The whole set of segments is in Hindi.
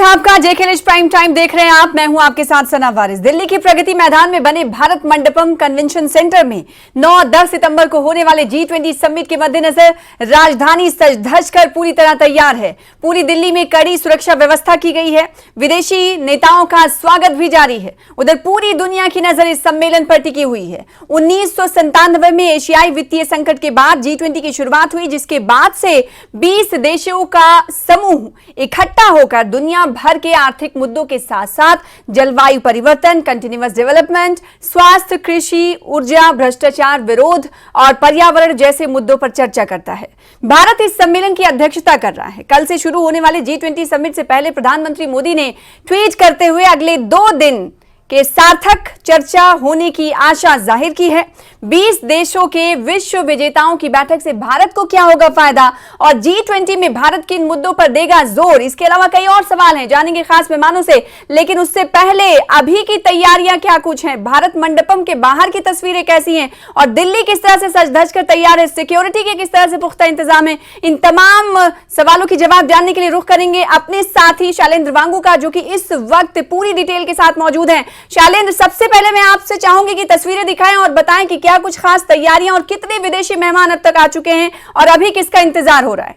आपका जेकेएलएच प्राइम टाइम देख रहे हैं आप। मैं हूं आपके साथ सना वारिस। दिल्ली की प्रगति मैदान में बने भारत मंडपम कन्वेंशन सेंटर में 9-10 सितंबर को होने वाले G20 समिट के मद्देनजर राजधानी सज धज कर पूरी तरह तैयार है। पूरी दिल्ली में कड़ी सुरक्षा व्यवस्था की गई है। विदेशी नेताओं का स्वागत भी जारी है। उधर पूरी दुनिया की नजर इस सम्मेलन पर टिकी हुई है। 1997 में एशियाई वित्तीय संकट के बाद G20 की शुरुआत हुई, जिसके बाद से 20 देशों का समूह इकट्ठा होकर दुनिया भर के आर्थिक मुद्दों के साथ साथ जलवायु परिवर्तन, कंटिन्यूअस डेवलपमेंट, स्वास्थ्य, कृषि, ऊर्जा, भ्रष्टाचार विरोध और पर्यावरण जैसे मुद्दों पर चर्चा करता है। भारत इस सम्मेलन की अध्यक्षता कर रहा है। कल से शुरू होने वाले G20 समिट से पहले प्रधानमंत्री मोदी ने ट्वीट करते हुए अगले 2 दिन के सार्थक चर्चा होने की आशा जाहिर की है। 20 देशों के विश्व विजेताओं की बैठक से भारत को क्या होगा फायदा और G20 में भारत किन मुद्दों पर देगा जोर, इसके अलावा कई और सवाल हैं, जानेंगे खास मेहमानों से। लेकिन उससे पहले अभी की तैयारियां क्या कुछ हैं, भारत मंडपम के बाहर की तस्वीरें कैसी हैं और दिल्ली किस तरह से सज धज कर तैयार है, सिक्योरिटी के किस तरह से पुख्ता इंतजाम है, इन तमाम सवालों की जवाब जानने के लिए रुख करेंगे अपने साथी शैलेंद्र वांगू का, जो कि इस वक्त पूरी डिटेल के साथ मौजूद हैं। शैलेंद्र, सबसे पहले मैं आपसे चाहूंगी कि तस्वीरें दिखाएं और बताएं कि क्या कुछ खास तैयारियां और कितने विदेशी मेहमान अब तक आ चुके हैं और अभी किसका इंतजार हो रहा है।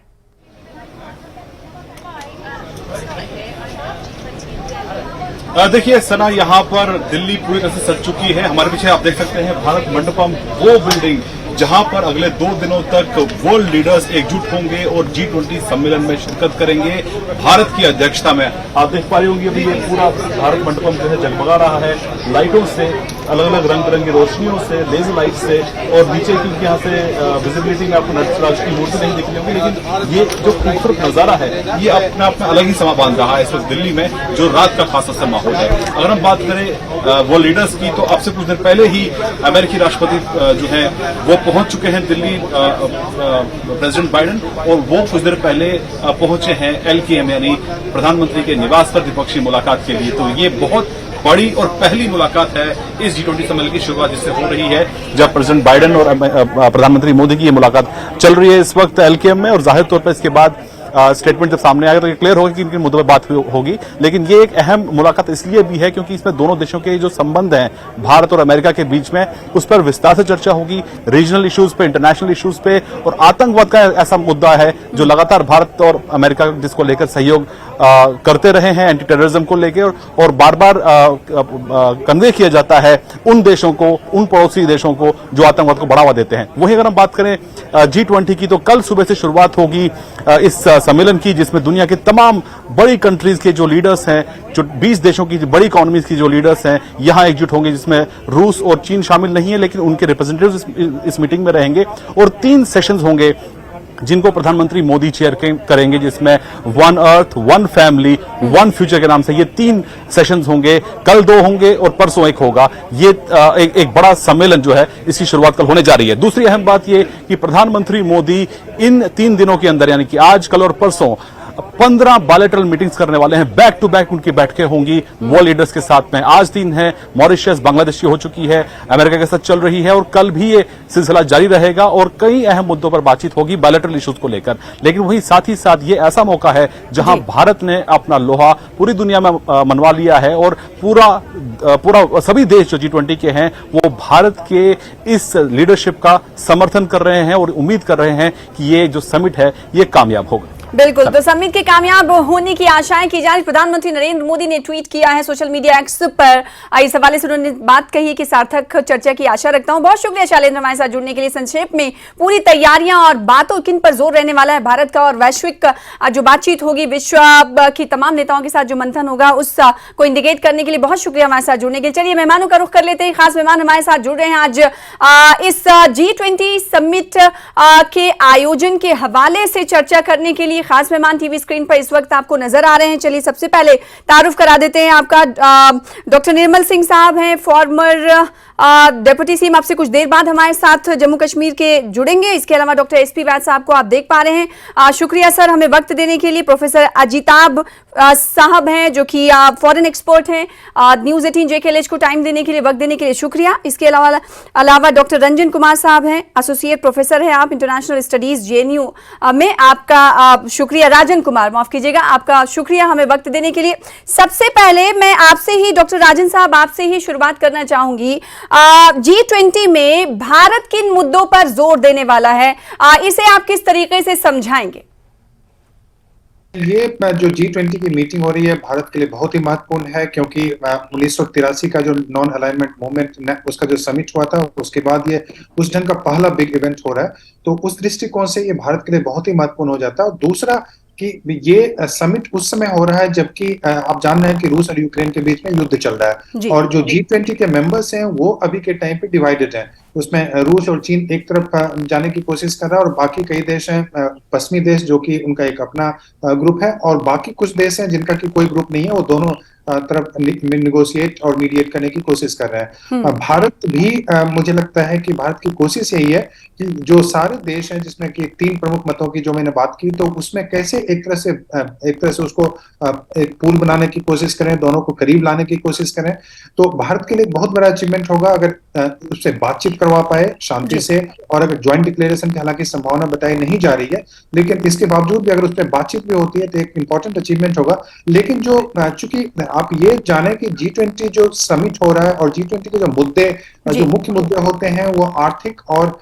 देखिए सना, यहाँ पर दिल्ली पूरी तरह से सज चुकी है। हमारे पीछे आप देख सकते हैं भारत मंडपम, वो बिल्डिंग जहां पर अगले 2 दिनों तक वर्ल्ड लीडर्स एकजुट होंगे और G20 सम्मेलन में शिरकत करेंगे भारत की अध्यक्षता में। आप देख पा रही होंगी अभी ये पूरा भारत मंडपम जो है जगमगा रहा है लाइटों से, अलग अलग रंग बिरंगी रोशनियों से, लेजर लाइट से, और नीचे क्योंकि यहाँ से विजिबिलिटी में आपको नटराज की मूर्ति नहीं दिखनी होगी, लेकिन ये जो खूबसूरत नजारा है ये अपने आप में अलग ही समा बांध रहा है इस वक्त दिल्ली में, जो रात का खासा सा माहौल है। अगर हम बात करें वो लीडर्स की, तो अब से कुछ दिन पहले ही अमेरिकी राष्ट्रपति जो है वो पहुंच चुके हैं दिल्ली, प्रेसिडेंट बाइडेन, और वो कुछ देर पहले पहुंचे हैं LKM यानी प्रधानमंत्री के निवास पर द्विपक्षीय मुलाकात के लिए। तो ये बहुत बड़ी और पहली मुलाकात है इस G20 सम्मेलन की शुरुआत जिससे हो रही है, जब प्रेसिडेंट बाइडेन और प्रधानमंत्री मोदी की ये मुलाकात चल रही है इस वक्त LKM में। और जाहिर तौर पर इसके बाद स्टेटमेंट जब सामने आएगा तो ये क्लियर होगा कि किन मुद्दों पर बात होगी। लेकिन ये एक अहम मुलाकात इसलिए भी है क्योंकि इसमें दोनों देशों के जो संबंध हैं भारत और अमेरिका के बीच में, उस पर विस्तार से चर्चा होगी। रीजनल इश्यूज पे, इंटरनेशनल इश्यूज पे, और आतंकवाद का ऐसा मुद्दा है जो लगातार भारत और अमेरिका जिसको लेकर सहयोग करते रहे हैं, एंटी टेररिज्म को लेकर, और बार बार कन्वे किया जाता है उन देशों को, उन पड़ोसी देशों को जो आतंकवाद को बढ़ावा देते हैं। वहीं अगर हम बात करें G20 की, तो कल सुबह से शुरुआत होगी इस सम्मेलन की, जिसमें दुनिया के तमाम बड़ी कंट्रीज के जो लीडर्स हैं, जो 20 देशों की बड़ी इकोनॉमीज की जो लीडर्स हैं, यहां एकजुट होंगे, जिसमें रूस और चीन शामिल नहीं है, लेकिन उनके रिप्रेजेंटेटिव्स इस मीटिंग में रहेंगे। और 3 सेशंस होंगे जिनको प्रधानमंत्री मोदी चेयर करेंगे, जिसमें one earth, one family, one future के नाम से ये 3 सेशंस होंगे। कल 2 होंगे और परसों 1 होगा। ये एक बड़ा सम्मेलन जो है इसकी शुरुआत कल होने जा रही है। दूसरी अहम बात ये कि प्रधानमंत्री मोदी इन 3 दिनों के अंदर, यानी कि आज, कल और परसों, 15 बायलैटरल मीटिंग्स करने वाले हैं। बैक टू बैक उनकी बैठकें होंगी वो लीडर्स के साथ में। आज 3 है, मॉरिशस, बांग्लादेश की हो चुकी है, अमेरिका के साथ चल रही है, और कल भी ये सिलसिला जारी रहेगा और कई अहम मुद्दों पर बातचीत होगी बायलैटरल इश्यूज को लेकर। लेकिन वही साथ ही साथ ये ऐसा मौका है जहां भारत ने अपना लोहा पूरी दुनिया में मनवा लिया है, और पूरा सभी देश जो G20 के हैं वो भारत के इस लीडरशिप का समर्थन कर रहे हैं और उम्मीद कर रहे हैं कि ये जो समिट है ये कामयाब होगा। बिल्कुल, तो समिट के कामयाब होने की आशाएं की जा रही। प्रधानमंत्री नरेंद्र मोदी ने ट्वीट किया है सोशल मीडिया एक्स पर, इस हवाले से उन्होंने बात कही कि सार्थक चर्चा की आशा रखता हूं। बहुत शुक्रिया शैलेंद्र हमारे साथ जुड़ने के लिए। संक्षेप में पूरी तैयारियां और बातों किन पर जोर रहने वाला है भारत का, और वैश्विक जो बातचीत होगी, विश्व की तमाम नेताओं के साथ जो मंथन होगा, उसको इंडिकेट करने के लिए बहुत शुक्रिया हमारे साथ जुड़ने के लिए। चलिए मेहमानों का रुख कर लेते हैं। खास मेहमान हमारे साथ जुड़ रहे हैं आज इस G20 समिट के आयोजन के हवाले से चर्चा करने के लिए। खास मेहमान टीवी स्क्रीन पर इस वक्त आपको नजर आ रहे हैं। चलिए सबसे पहले तारुफ करा देते हैं आपका। डॉक्टर निर्मल सिंह साहब हैं, फॉर्मर डेप्यूटी सीएम, आपसे कुछ देर बाद हमारे साथ जम्मू कश्मीर के जुड़ेंगे। इसके अलावा डॉक्टर SP वैद साहब को आप देख पा रहे हैं। शुक्रिया सर हमें वक्त देने के लिए। प्रोफेसर अजिताब साहब हैं जो कि फॉरेन एक्सपर्ट हैं, न्यूज 18 जेकेएलएच को टाइम देने के लिए, वक्त देने के लिए शुक्रिया। इसके अलावा डॉक्टर रंजन कुमार साहब हैं, एसोसिएट प्रोफेसर हैं आप, इंटरनेशनल स्टडीज JNU में। आपका शुक्रिया राजन कुमार, माफ कीजिएगा, आपका शुक्रिया हमें वक्त देने के लिए। सबसे पहले मैं आपसे ही डॉक्टर राजन साहब आपसे ही शुरुआत करना चाहूंगी। G20 में भारत किन मुद्दों पर जोर देने वाला है, इसे आप किस तरीके से समझाएंगे? ये जो G20 की मीटिंग हो रही है भारत के लिए बहुत ही महत्वपूर्ण है, क्योंकि 1983 का जो नॉन अलाइनमेंट मूवमेंट उसका जो समिट हुआ था, उसके बाद ये उस ढंग का पहला बिग इवेंट हो रहा है। तो उस दृष्टिकोण से ये भारत के लिए बहुत ही महत्वपूर्ण हो जाता है। और दूसरा कि ये समिट उस समय हो रहा है जबकि आप जान रहे हैं कि रूस और यूक्रेन के बीच में युद्ध चल रहा है, और जो G20 के मेंबर्स हैं वो अभी के टाइम पे डिवाइडेड हैं। उसमें रूस और चीन एक तरफ जाने की कोशिश कर रहा है और बाकी कई देश हैं, पश्चिमी देश, जो कि उनका एक अपना ग्रुप है, और बाकी कुछ देश हैं जिनका कि कोई ग्रुप नहीं है, वो दोनों तरफ निगोशिएट और मीडिएट करने की कोशिश कर रहे हैं। भारत भी मुझे लगता है कि भारत की कोशिश यही है कि जो सारे देश हैं जिसमें कि 3 प्रमुख मतों की जो मैंने बात की, तो उसमें कैसे एक तरह से उसको एक पूल बनाने की कोशिश करें, दोनों को करीब लाने की कोशिश करें। तो भारत के लिए एक बहुत बड़ा अचीवमेंट होगा अगर उससे बातचीत करवा पाए शांति से, और अगर ज्वाइंट डिक्लेरेशन की हालांकि संभावना बताई नहीं जा रही है, लेकिन इसके बावजूद भी अगर उस पर बातचीत भी होती है तो एक इंपॉर्टेंट अचीवमेंट होगा। लेकिन जो चूंकि आप ये जाने कि G20 जो समिट हो रहा है और G20 के जो मुद्दे, जो मुख्य मुद्दे होते हैं वो आर्थिक और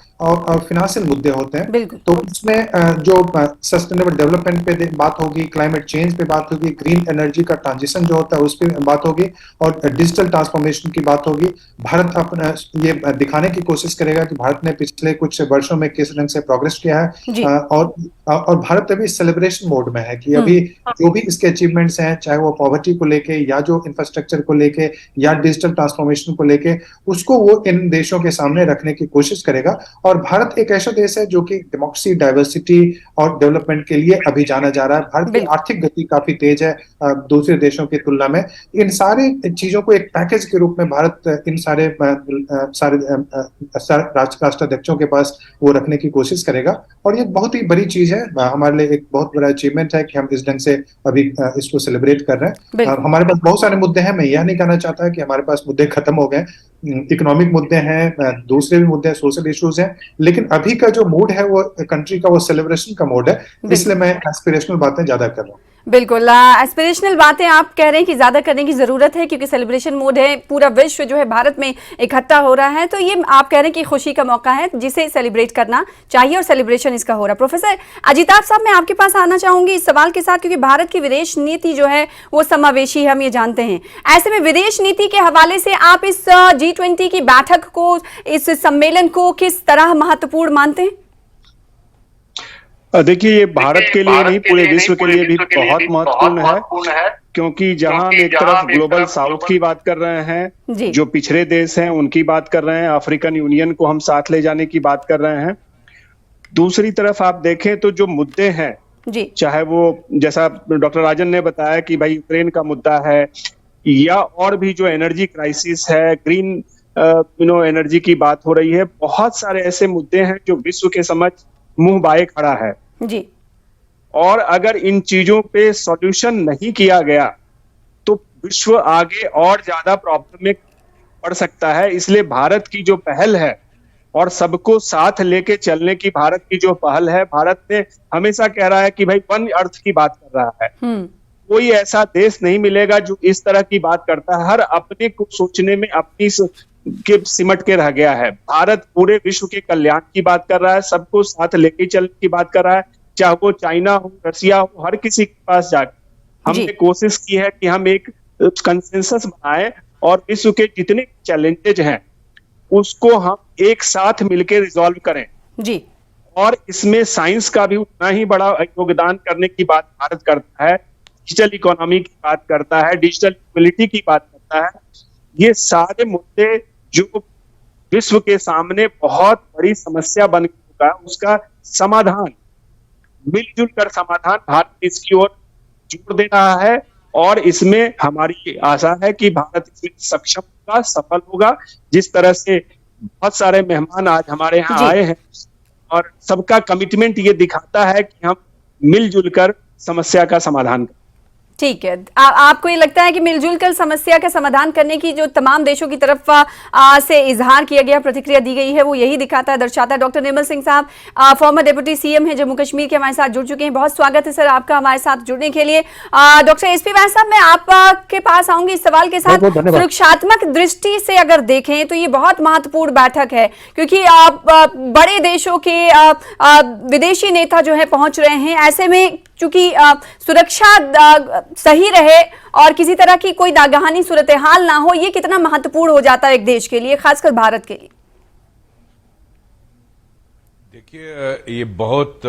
फिनेंशियल मुद्दे होते हैं। तो इसमें जो सस्टेनेबल डेवलपमेंट पे बात होगी, क्लाइमेट चेंज पे बात होगी, ग्रीन एनर्जी का ट्रांजिशन जो होता है उस पर बात होगी, और डिजिटल ट्रांसफॉर्मेशन की बात होगी। भारत अपना ये दिखाने की कोशिश करेगा कि भारत ने पिछले कुछ वर्षों में किस ढंग से प्रोग्रेस किया है, और भारत अभी सेलिब्रेशन मोड में है कि अभी जो भी इसके अचीवमेंट्स हैं, चाहे वो पॉवर्टी को लेके या जो इंफ्रास्ट्रक्चर को लेके या डिजिटल ट्रांसफॉर्मेशन को लेके, उसको वो इन देशों के सामने रखने की कोशिश करेगा। और भारत एक ऐसा देश है जो कि डेमोक्रेसी, डाइवर्सिटी और डेवलपमेंट के लिए अभी जाना जा रहा है। भारत की आर्थिक गति काफी तेज है दूसरे देशों की तुलना में। इन सारी चीजों को एक पैकेज के रूप में भारत इन सारे राष्ट्राध्यक्षों के पास वो रखने की कोशिश करेगा, और ये बहुत ही बड़ी चीज है, हमारे लिए एक बहुत बड़ा अचीवमेंट है कि हम इस ढंग से अभी इसको सेलिब्रेट कर रहे हैं। हमारे पास बहुत सारे मुद्दे हैं, मैं यह नहीं कहना चाहता कि हमारे पास मुद्दे खत्म हो गए। इकोनॉमिक मुद्दे हैं, दूसरे भी मुद्दे हैं, सोशल इश्यूज हैं, लेकिन अभी का जो मूड है वो कंट्री का वो सेलिब्रेशन का मूड है, इसलिए मैं एस्पिरेशनल बातें ज्यादा कर रहा हूँ। बिल्कुल, एस्पिरेशनल बातें आप कह रहे हैं कि ज्यादा करने की जरूरत है, क्योंकि सेलिब्रेशन मोड है, पूरा विश्व जो है भारत में इकट्ठा हो रहा है, तो ये आप कह रहे हैं कि खुशी का मौका है जिसे सेलिब्रेट करना चाहिए, और सेलिब्रेशन इसका हो रहा है। प्रोफेसर अजिताभ साहब, मैं आपके पास आना चाहूंगी इस सवाल के साथ, क्योंकि भारत की विदेश नीति जो है वो समावेशी है, हम ये जानते हैं। ऐसे में विदेश नीति के हवाले से आप इस G20 की बैठक को, इस सम्मेलन को किस तरह महत्वपूर्ण मानते हैं? देखिए, ये भारत के लिए नहीं, पूरे विश्व के लिए भी बहुत महत्वपूर्ण है, क्योंकि जहां हम एक तरफ ग्लोबल साउथ की बात कर रहे हैं, जो पिछड़े देश हैं उनकी बात कर रहे हैं, अफ्रीकन यूनियन को हम साथ ले जाने की बात कर रहे हैं, दूसरी तरफ आप देखें तो जो मुद्दे हैं, चाहे वो जैसा डॉक्टर राजन ने बताया कि भाई यूक्रेन का मुद्दा है, या और भी जो एनर्जी क्राइसिस है, ग्रीन एनर्जी की बात हो रही है, बहुत सारे ऐसे मुद्दे हैं जो विश्व के समझ मुंह बाए खड़ा है जी। और अगर इन चीजों पे सॉल्यूशन नहीं किया गया तो विश्व आगे और ज्यादा प्रॉब्लम में पड़ सकता है। इसलिए भारत की जो पहल है और सबको साथ लेके चलने की भारत की जो पहल है, भारत ने हमेशा कह रहा है कि भाई वन अर्थ की बात कर रहा है। कोई ऐसा देश नहीं मिलेगा जो इस तरह की बात करता है, हर अपने को सोचने में अपनी के सिमट के रह गया है। भारत पूरे विश्व के कल्याण की बात कर रहा है, सबको साथ लेके चलने की बात कर रहा है, चाहे वो चाइना हो, रसिया हो, हर किसी के पास जाकर हमने कोशिश की है कि हम एक कंसेंसस बनाएं और विश्व के जितने चैलेंजेज हैं उसको हम एक साथ मिलकर रिजॉल्व करें जी। और इसमें साइंस का भी उतना ही बड़ा योगदान करने की बात भारत करता है, डिजिटल इकोनॉमी की बात करता है, डिजिटल इक्वलिटी की बात करता है। ये सारे मुद्दे जो विश्व के सामने बहुत बड़ी समस्या बन चुका है, उसका समाधान, मिलजुल कर समाधान भारत इसकी ओर जोर दे रहा है, और इसमें हमारी आशा है कि भारत इसमें सक्षम होगा, सफल होगा। जिस तरह से बहुत सारे मेहमान आज हमारे यहाँ आए हैं और सबका कमिटमेंट ये दिखाता है कि हम मिलजुल कर समस्या का समाधान करें। ठीक है। आपको ये लगता है कि मिलजुल कर समस्या का समाधान करने की जो तमाम देशों की तरफ से इजहार किया गया, प्रतिक्रिया दी गई है, वो यही दिखाता है, दर्शाता है। डॉक्टर निर्मल सिंह साहब फॉर्मर डिप्टी सीएम है जम्मू कश्मीर के, हमारे साथ जुड़ चुके हैं। बहुत स्वागत है सर आपका हमारे साथ जुड़ने के लिए। डॉक्टर एसपी वैद्य साहब, मैं आपके पास आऊंगी इस सवाल के साथ। सुरक्षात्मक दृष्टि से अगर देखें तो ये बहुत महत्वपूर्ण बैठक है, क्योंकि बड़े देशों के विदेशी नेता जो है पहुंच रहे हैं। ऐसे में चूंकि सुरक्षा सही रहे और किसी तरह की कोई नागहानी सूरत हाल ना हो, ये कितना महत्वपूर्ण हो जाता है एक देश के लिए, खासकर भारत के लिए। देखिए, ये बहुत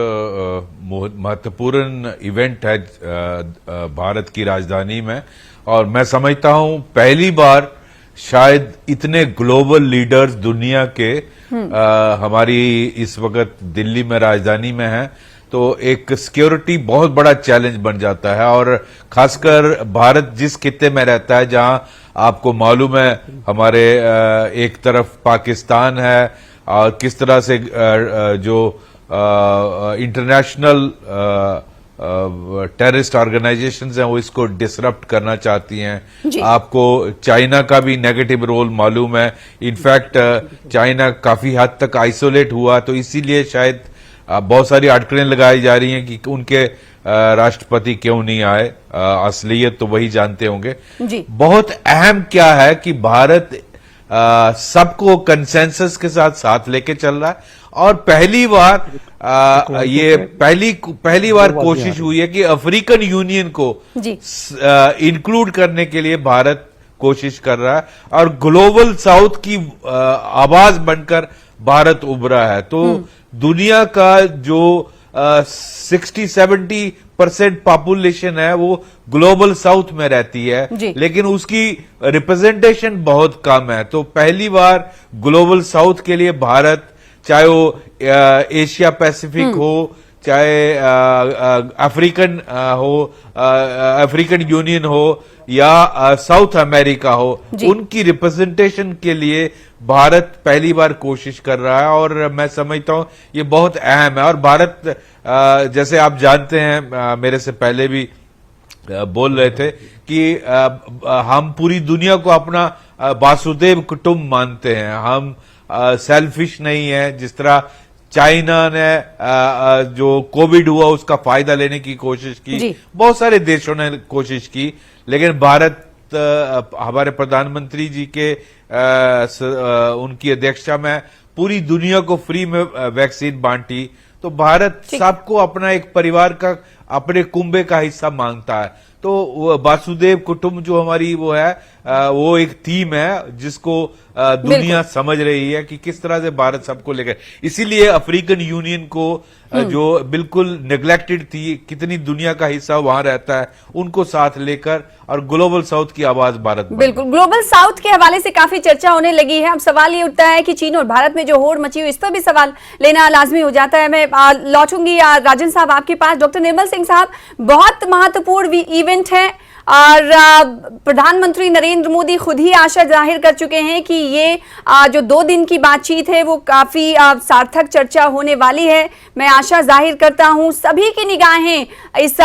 महत्वपूर्ण इवेंट है भारत की राजधानी में, और मैं समझता हूं पहली बार शायद इतने ग्लोबल लीडर्स दुनिया के हमारी इस वक्त दिल्ली में राजधानी में हैं, तो एक सिक्योरिटी बहुत बड़ा चैलेंज बन जाता है। और खासकर भारत जिस खित्ते में रहता है, जहां आपको मालूम है हमारे एक तरफ पाकिस्तान है, और किस तरह से जो इंटरनेशनल टेररिस्ट ऑर्गेनाइजेशंस हैं वो इसको डिसरप्ट करना चाहती हैं। आपको चाइना का भी नेगेटिव रोल मालूम है। इनफैक्ट चाइना काफी हद तक आइसोलेट हुआ, तो इसीलिए शायद बहुत सारी अटकलें लगाई जा रही हैं कि उनके राष्ट्रपति क्यों नहीं आए। असलियत तो वही जानते होंगे। बहुत अहम क्या है कि भारत सबको कंसेंसस के साथ लेके चल रहा है, और पहली बार ये पहली बार कोशिश हुई है कि अफ्रीकन यूनियन को इंक्लूड करने के लिए भारत कोशिश कर रहा है, और ग्लोबल साउथ की आवाज बनकर भारत उभरा है। तो दुनिया का जो 60-70% पॉपुलेशन है वो ग्लोबल साउथ में रहती है, लेकिन उसकी रिप्रेजेंटेशन बहुत कम है। तो पहली बार ग्लोबल साउथ के लिए भारत, चाहे वो एशिया पैसिफिक हो, चाहे अफ्रीकन अफ्रीकन यूनियन हो, या साउथ अमेरिका हो, उनकी रिप्रेजेंटेशन के लिए भारत पहली बार कोशिश कर रहा है, और मैं समझता हूं ये बहुत अहम है। और भारत, जैसे आप जानते हैं, मेरे से पहले भी बोल रहे थे कि हम पूरी दुनिया को अपना वासुदेव कुटुंब मानते हैं। हम सेल्फिश नहीं है। जिस तरह चाइना ने जो कोविड हुआ उसका फायदा लेने की कोशिश की, बहुत सारे देशों ने कोशिश की, लेकिन भारत, हमारे प्रधानमंत्री जी के उनकी अध्यक्षता में पूरी दुनिया को फ्री में वैक्सीन बांटी। तो भारत सबको अपना एक परिवार का, अपने कुंबे का हिस्सा मांगता है। तो वासुदेव कुटुंब जो हमारी वो है, वो एक थीम है जिसको दुनिया समझ रही है कि किस तरह से भारत सबको लेकर। इसीलिए अफ्रीकन यूनियन को, जो बिल्कुल नेग्लेक्टेड थी, कितनी दुनिया का हिस्सा वहां रहता है, उनको साथ लेकर, और ग्लोबल साउथ की आवाज भारत। बिल्कुल, ग्लोबल साउथ के हवाले से काफी चर्चा होने लगी है। अब सवाल ये उठता है कि चीन और भारत में जो होड़ मची हुई, इस पर भी सवाल लेना लाजमी हो जाता है। मैं लौटूंगी राजन साहब आपके पास। डॉक्टर निर्मल सिंह साहब, बहुत महत्वपूर्ण इवेंट है, और प्रधानमंत्री नरेंद्र मोदी खुद ही आशा जाहिर कर चुके हैं कि ये जो 2 दिन की बातचीत है वो काफी सार्थक चर्चा होने वाली है। मैं आशा जाहिर करता हूं सभी की निगाहें इस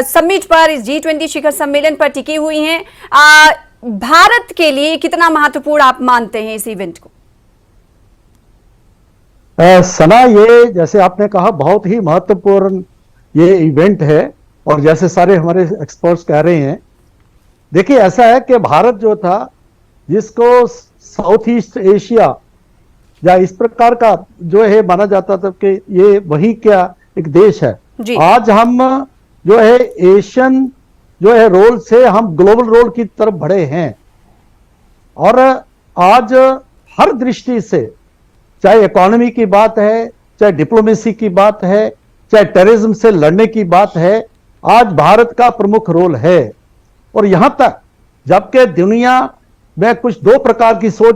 समिट पर, इस G20 शिखर सम्मेलन पर टिकी हुई हैं। भारत के लिए कितना महत्वपूर्ण आप मानते हैं इस इवेंट को? सना, ये जैसे आपने कहा बहुत ही महत्वपूर्ण ये इवेंट है, और जैसे सारे हमारे एक्सपर्ट्स कह रहे हैं, देखिए ऐसा है कि भारत जो था, जिसको साउथ ईस्ट एशिया या इस प्रकार का जो है माना जाता था कि ये वही क्या एक देश है, आज हम जो है एशियन जो है रोल से हम ग्लोबल रोल की तरफ बढ़े हैं। और आज हर दृष्टि से, चाहे इकोनॉमी की बात है, चाहे डिप्लोमेसी की बात है, चाहे टेररिज्म से लड़ने की बात है, आज भारत का प्रमुख रोल है। और यहां तक जबकि दुनिया में कुछ 2 प्रकार की सोच,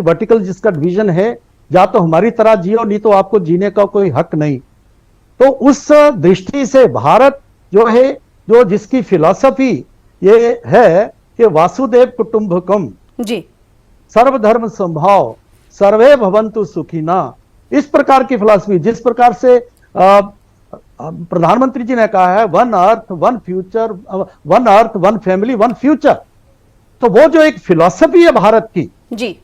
वर्टिकल जिसका डिवीजन है, या तो हमारी तरह जियो, नहीं तो आपको जीने का कोई हक नहीं। तो उस दृष्टि से भारत जो है, जो जिसकी फिलॉसफी ये है कि वासुदेव कुटुंबकम, सर्वधर्म संभाव, सर्वे भवन्तु सुखिना, इस प्रकार की फिलॉसफी, जिस प्रकार से प्रधानमंत्री जी ने कहा है one earth one future, one earth one family one future. तो वो जो एक फिलॉसफी है भारत की, जी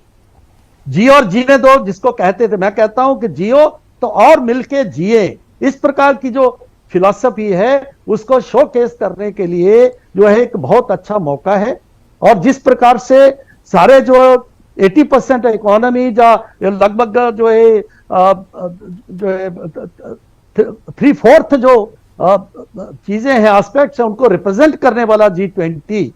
जियो और जीने दो जिसको कहते थे, मैं कहता हूं कि जियो तो और मिलके जिए, इस प्रकार की जो फिलॉसफी है उसको शोकेस करने के लिए जो है एक बहुत अच्छा मौका है। और जिस प्रकार से सारे जो 80% इकोनॉमी या लगभग जो है 3/4 जो चीजें हैं, एस्पेक्ट्स हैं, उनको रिप्रेजेंट करने वाला G20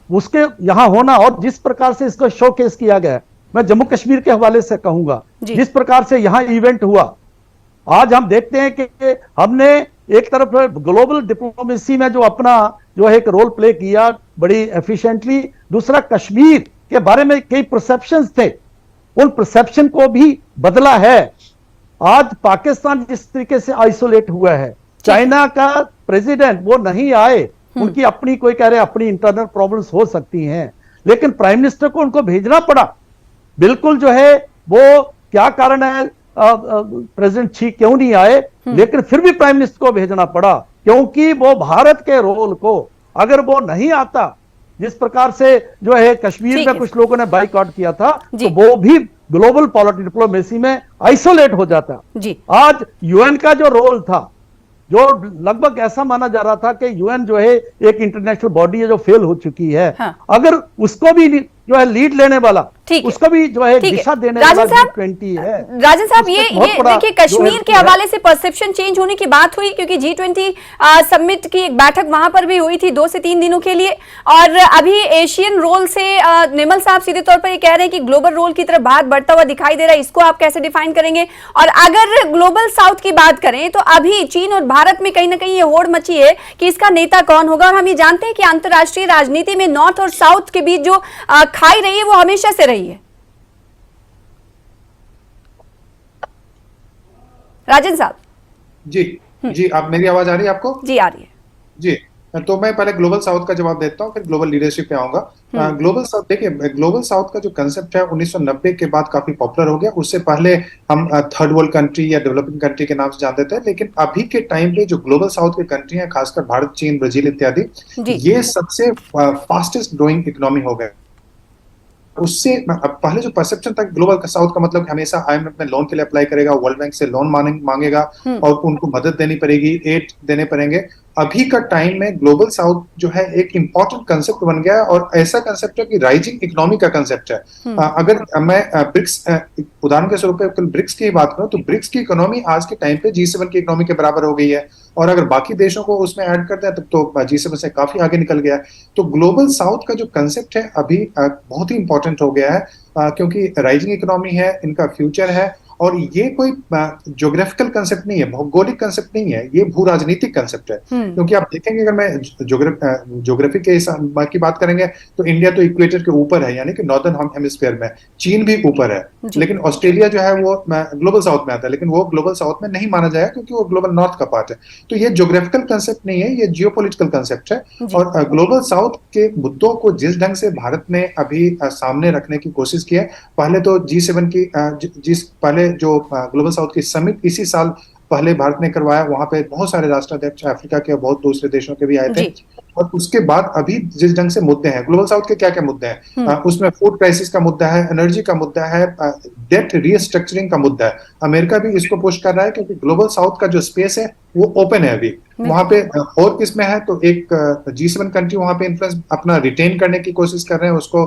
उसके यहां होना, और जिस प्रकार से इसको शोकेस किया गया, मैं जम्मू कश्मीर के हवाले से कहूंगा, जिस प्रकार से यहां इवेंट हुआ, आज हम देखते हैं कि हमने एक तरफ ग्लोबल डिप्लोमेसी में जो अपना जो है एक रोल प्ले किया बड़ी एफिशिएंटली, दूसरा कश्मीर के बारे में कई परसेप्शंस थे, उन परसेप्शन को भी बदला है। आज पाकिस्तान जिस तरीके से आइसोलेट हुआ है, चाइना का प्रेसिडेंट वो नहीं आए, उनकी अपनी कोई कह रहे अपनी इंटरनल प्रॉब्लम्स हो सकती हैं, लेकिन प्राइम मिनिस्टर को उनको भेजना पड़ा। बिल्कुल जो है वो क्या कारण है प्रेसिडेंट शी क्यों नहीं आए, लेकिन फिर भी प्राइम मिनिस्टर को भेजना पड़ा, क्योंकि वो भारत के रोल को अगर वो नहीं आता, जिस प्रकार से जो है कश्मीर में कुछ लोगों ने बाइकआउट किया था, तो वो भी ग्लोबल पॉलिटिक्स डिप्लोमेसी में आइसोलेट हो जाता। आज यूएन का जो रोल था, जो लगभग ऐसा माना जा रहा था कि यूएन जो है एक इंटरनेशनल बॉडी है जो फेल हो चुकी है, अगर उसको भी जो है लीड लेने वाला, उसको भी जो है दिशा देने वाला G20 है। राजन साहब, ये देखिए कश्मीर के हवाले से परसेप्शन चेंज होने की बात हुई, क्योंकि G20 समिट की एक बैठक वहां पर भी हुई थी 2 से 3 दिनों के लिए, और अभी एशियन रोल से निर्मल साहब सीधे तौर पर ये कह रहे हैं कि ग्लोबल रोल की तरफ भारत बढ़ता हुआ दिखाई दे रहा है, इसको आप कैसे डिफाइन करेंगे? और अगर ग्लोबल साउथ की बात करें तो अभी चीन और भारत में कहीं ना कहीं ये होड़ मची है कि इसका नेता कौन होगा, और हम ये जानते हैं कि अंतरराष्ट्रीय राजनीति में नॉर्थ और साउथ के बीच जो खाई रही है वो हमेशा से रही है। राजन साहब जी आप मेरी आवाज आ रही है आपको? जी आ रही है जी। तो मैं पहले ग्लोबल साउथ का जवाब देता हूं, फिर ग्लोबल लीडरशिप पे आऊंगा। ग्लोबल साउथ, देखिए ग्लोबल साउथ का जो कंसेप्ट है 1990 के बाद काफी पॉपुलर हो गया। उससे पहले हम थर्ड वर्ल्ड कंट्री या डेवलपिंग कंट्री के नाम से जानते थे, लेकिन अभी के टाइम पे जो ग्लोबल साउथ की कंट्री है, खासकर भारत, चीन, ब्राजील इत्यादि, ये सबसे फास्टेस्ट ग्रोइंग इकोनॉमी हो गए। उससे पहले जो परसेप्शन था ग्लोबल साउथ का मतलब हमेशा IMF में लोन के लिए अप्लाई करेगा, वर्ल्ड बैंक से लोन मांगेगा और उनको मदद देनी पड़ेगी, एड देने पड़ेंगे। अभी का टाइम में ग्लोबल साउथ जो है एक इंपॉर्टेंट कंसेप्ट बन गया है, और ऐसा कंसेप्ट है कि राइजिंग इकोनॉमी का कंसेप्ट है। अगर मैं ब्रिक्स उदाहरण के स्वरूप पे ब्रिक्स की बात करूं, तो ब्रिक्स की इकोनॉमी आज के टाइम पे G7 की इकोनॉमी के बराबर हो गई है, और अगर बाकी देशों को उसमें ऐड करते हैं तो G7 से काफी आगे निकल गया है। तो ग्लोबल साउथ का जो कंसेप्ट है अभी बहुत ही इंपॉर्टेंट हो गया है, क्योंकि राइजिंग इकोनॉमी है, इनका फ्यूचर है, और ये कोई ज्योग्राफिकल कंसेप्ट नहीं है, भौगोलिक कंसेप्ट नहीं है, ये भू राजनीतिक कंसेप्ट है। क्योंकि आप देखेंगे, अगर मैं ज्योग्राफी के की बात करेंगे तो इंडिया तो इक्वेटर के ऊपर है, यानी कि नॉर्दर्न हेमिस्फीयर में, चीन भी ऊपर है, लेकिन ऑस्ट्रेलिया जो है वो ग्लोबल साउथ में आता है, लेकिन वो ग्लोबल साउथ में नहीं माना जाएगा क्योंकि वो ग्लोबल नॉर्थ का पार्ट है। तो ये ज्योग्राफिकल कंसेप्ट नहीं है, ये जियोपॉलिटिकल कंसेप्ट है। और ग्लोबल साउथ के मुद्दों को जिस ढंग से भारत ने अभी सामने रखने की कोशिश की है, पहले तो G7 की पहले जो ग्लोबल साउथ की समिट इसी साल पहले भारत ने करवाया, वहां पे बहुत सारे राष्ट्राध्यक्ष अफ्रीका के और बहुत दूसरे देशों के भी आए थे। और उसके बाद अभी जिस ढंग से मुद्दे हैं ग्लोबल साउथ के, क्या क्या मुद्दे हैं उसमें, फूड क्राइसिस का मुद्दा है, एनर्जी का मुद्दा है, डेट रीस्ट्रक्चरिंग का मुद्दा है। अमेरिका भी इसको पुश कर रहा है, क्योंकि ग्लोबल साउथ का जो स्पेस है वो ओपन है अभी वहां पे। और किसमें है तो एक G7 कंट्री वहां पे इन्फ्लुएंस अपना रिटेन करने की कोशिश कर रहे हैं, उसको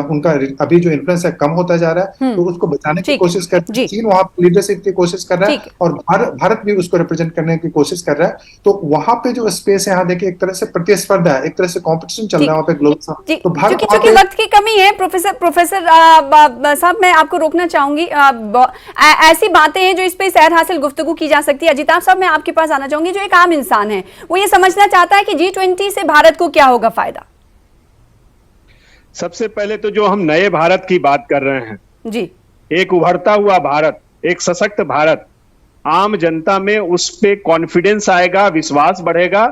उनका अभी जो इन्फ्लुएंस है कम होता जा रहा है, तो उसको बचाने की कोशिश कर रहे हैं। चीन वहां पे लीडरशिप की कोशिश कर रहा है, और भारत भी उसको रिप्रेजेंट करने की कोशिश कर रहा है। तो वहां पे जो स्पेस है, यहाँ देखिए एक तरह से प्रतिस्पर्धा है, एक तरह से कॉम्पिटिशन चल रहा है वहाँ पे ग्लोबल साउथ। तो भारत क्योंकि वक्त की कमी है, प्रोफेसर साहब मैं आपको रोकना चाहूंगी। ऐसी बातें हैं जो इस पे सैर हासिल गुफ्तगू की जा सकती है। अजिताभ साहब मैं आपके पास आना चाहूंगी, जो एक आम इंसान है वो ये समझना चाहता है कि G20 से भारत को क्या होगा फायदा। सबसे पहले तो जो हम नए भारत की बात कर रहे हैं जी, एक उभरता हुआ भारत, एक सशक्त भारत, आम जनता में उस पे कॉन्फिडेंस आएगा, विश्वास बढ़ेगा।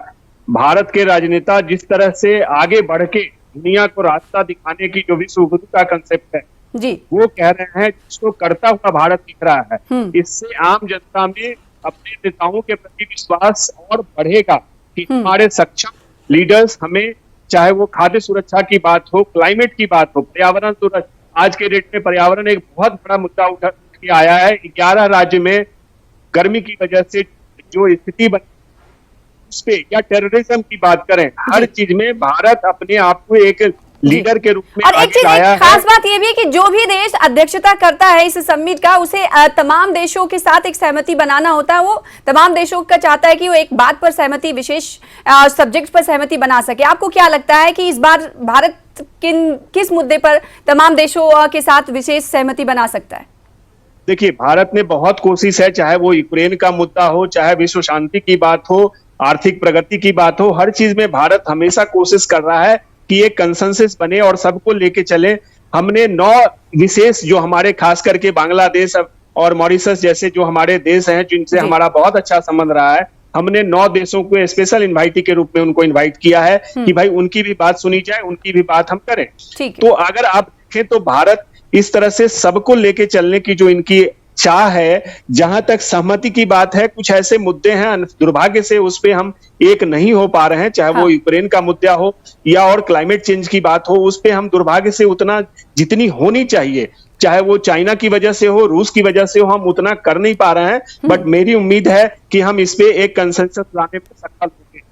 भारत के राजनेता जिस तरह से आगे बढ़ के दुनिया को रास्ता दिखाने की जो विश्व गुरु का कंसेप्ट है जी, वो कह रहे हैं, जिसको करता हुआ भारत दिख रहा है, इससे आम जनता में अपने नेताओं के प्रति विश्वास और बढ़ेगा कि हमारे सक्षम लीडर्स हमें, चाहे वो खाद्य सुरक्षा की बात हो, क्लाइमेट की बात हो, पर्यावरण सुरक्षा, आज के डेट में पर्यावरण एक बहुत बड़ा मुद्दा उठ के आया है। 11 राज्य में गर्मी की वजह से जो स्थिति बनी उस पे, या टेररिज्म की बात करें, हर चीज में भारत अपने आप को एक लीडर के रूप में और एक चीज, आया एक खास बात यह भी है कि जो भी देश अध्यक्षता करता है इस समिट का, उसे तमाम देशों के साथ एक सहमति बनाना होता है। वो तमाम देशों का चाहता है कि वो एक बात पर सहमति, विशेष सब्जेक्ट पर सहमति बना सके। आपको क्या लगता है कि इस बार भारत किस मुद्दे पर तमाम देशों के साथ विशेष सहमति बना सकता है? देखिए, भारत ने बहुत कोशिश है, चाहे वो यूक्रेन का मुद्दा हो, चाहे विश्व शांति की बात हो, आर्थिक प्रगति की बात हो, हर चीज में भारत हमेशा कोशिश कर रहा है कि एक कंसेंसस बने और सबको लेके चले। हमने 9 विशेष, जो हमारे खास करके बांग्लादेश और मॉरिशस जैसे जो हमारे देश हैं जिनसे हमारा बहुत अच्छा संबंध रहा है, हमने 9 देशों को स्पेशल इन्वाइटी के रूप में उनको इन्वाइट किया है कि भाई उनकी भी बात सुनी जाए, उनकी भी बात हम करें। तो अगर आप देखें तो भारत इस तरह से सबको लेके चलने की जो इनकी चाह है, जहां तक सहमति की बात है, कुछ ऐसे मुद्दे हैं दुर्भाग्य से उस पे हम एक नहीं हो पा रहे हैं, चाहे वो यूक्रेन का मुद्दा हो या और क्लाइमेट चेंज की बात हो, उस पे हम दुर्भाग्य से उतना जितनी होनी चाहिए, चाहे वो चाइना की वजह से हो, रूस की वजह से हो, हम उतना कर नहीं पा रहे हैं। बट मेरी उम्मीद है कि हम इस पे एक कंसेंसस लाने में सफल होंगे।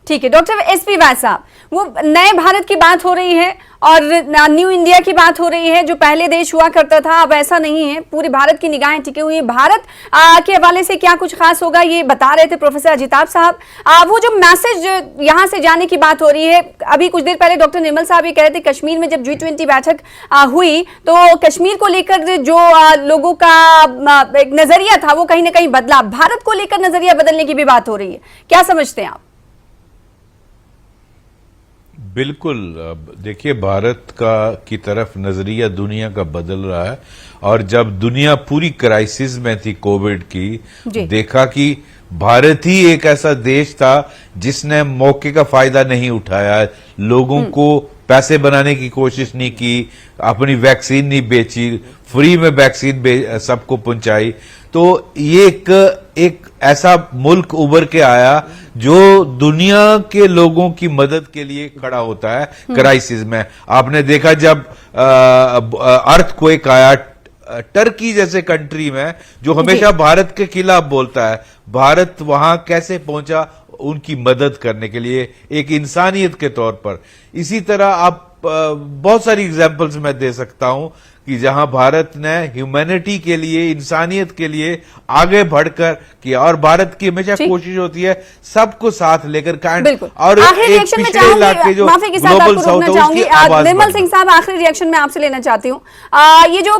ठीक है डॉक्टर एसपी वैद साहब, वो नए भारत की बात हो रही है और न्यू इंडिया की बात हो रही है, जो पहले देश हुआ करता था अब ऐसा नहीं है, पूरे भारत की निगाहें टिकी हुई है। भारत के हवाले से क्या कुछ खास होगा ये बता रहे थे प्रोफेसर अजिताभ साहब। वो जो मैसेज यहाँ से जाने की बात हो रही है, अभी कुछ देर पहले डॉक्टर निर्मल साहब ये कह रहे थे कश्मीर में जब G20 बैठक हुई तो कश्मीर को लेकर जो लोगों का एक नजरिया था वो कहीं ना कहीं बदला। भारत को लेकर नजरिया बदलने की भी बात हो रही है, क्या समझते हैं आप? बिल्कुल, देखिए भारत का की तरफ नजरिया दुनिया का बदल रहा है। और जब दुनिया पूरी क्राइसिस में थी कोविड की, देखा कि भारत ही एक ऐसा देश था जिसने मौके का फायदा नहीं उठाया, लोगों को पैसे बनाने की कोशिश नहीं की, अपनी वैक्सीन नहीं बेची, फ्री में वैक्सीन सबको पहुंचाई। तो ये एक ऐसा मुल्क उभर के आया जो दुनिया के लोगों की मदद के लिए खड़ा होता है क्राइसिस में। आपने देखा जब अर्थक्वेक आया टर्की जैसे कंट्री में, जो हमेशा भारत के खिलाफ बोलता है, भारत वहां कैसे पहुंचा उनकी मदद करने के लिए एक इंसानियत के तौर पर। इसी तरह आप बहुत सारी एग्जांपल्स मैं दे सकता हूं कि जहां भारत ने ह्यूमैनिटी के लिए, इंसानियत के लिए आगे बढ़कर किया। और भारत की हमेशा कोशिश होती है सबको साथ लेकर और एक पिछड़े इलाके जो ग्लोबल साउथ उसकी आवाज। निर्मल सिंह साहब, आखिरी रिएक्शन मैं आपसे लेना चाहती हूँ। ये जो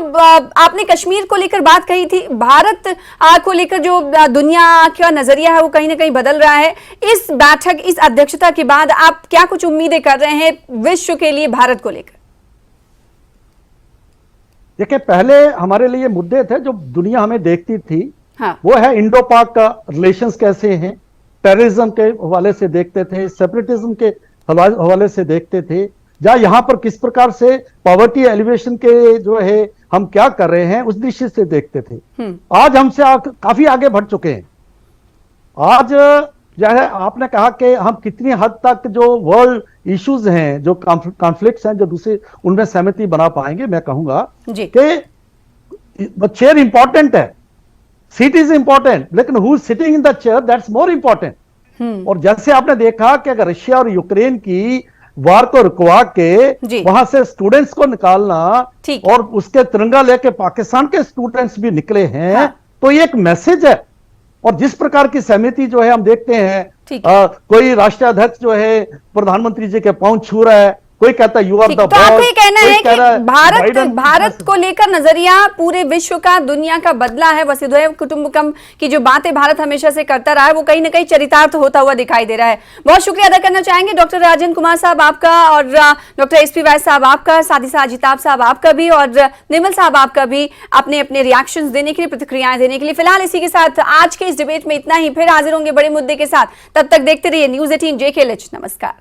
आपने कश्मीर को लेकर बात कही थी, भारत को लेकर जो दुनिया का नजरिया है वो कहीं ना कहीं बदल रहा है। इस बैठक, इस अध्यक्षता के बाद आप क्या कुछ उम्मीदें कर रहे हैं विश्व के लिए भारत को लेकर? देखिए, पहले हमारे लिए मुद्दे थे जो दुनिया हमें देखती थी। हाँ। वो है इंडो पाक का रिलेशंस कैसे हैं, टेररिज्म के हवाले से देखते थे, सेपरेटिज्म के हवाले से देखते थे, या यहाँ पर किस प्रकार से पॉवर्टी एलिवेशन के जो है हम क्या कर रहे हैं उस दृष्टि से देखते थे। आज हमसे काफी आगे बढ़ चुके हैं। आज जो है आपने कहा कि हम कितनी हद तक जो वर्ल्ड इश्यूज हैं, जो कॉन्फ्लिक्ट्स हैं, जो दूसरे उनमें सहमति बना पाएंगे। मैं कहूंगा कि चेयर इंपॉर्टेंट है, सीट इज इंपॉर्टेंट, लेकिन who sitting in the chair that's more important. और जैसे आपने देखा कि अगर रशिया और यूक्रेन की वार को रुकवा के वहां से स्टूडेंट्स को निकालना और उसके तिरंगा लेके पाकिस्तान के स्टूडेंट्स भी निकले हैं, तो ये एक मैसेज है। और जिस प्रकार की सहमति जो है हम देखते हैं, कोई राष्ट्राध्यक्ष जो है प्रधानमंत्री जी के पांव छू रहा है, कोई कहता है यू आर द बॉस। तो आपको ये कहना है कि भारत को लेकर नजरिया पूरे विश्व का, दुनिया का बदला है। वसुधैव कुटुंबकम की जो बातें भारत हमेशा से करता रहा है वो कहीं ना कहीं चरितार्थ होता हुआ दिखाई दे रहा है। बहुत शुक्रिया अदा करना चाहेंगे डॉक्टर राजेंद्र कुमार साहब आपका, और डॉक्टर एसपी वैद साहब आपका, साथ ही साथ अजिताभ साहब आपका भी, और निर्मल साहब आपका भी, अपने अपने रिएक्शंस देने के लिए, प्रतिक्रियाएं देने के लिए। फिलहाल इसी के साथ आज के इस डिबेट में इतना ही। फिर हाजिर होंगे बड़े मुद्दे के साथ, तब तक देखते रहिए News 18 JKLH। नमस्कार।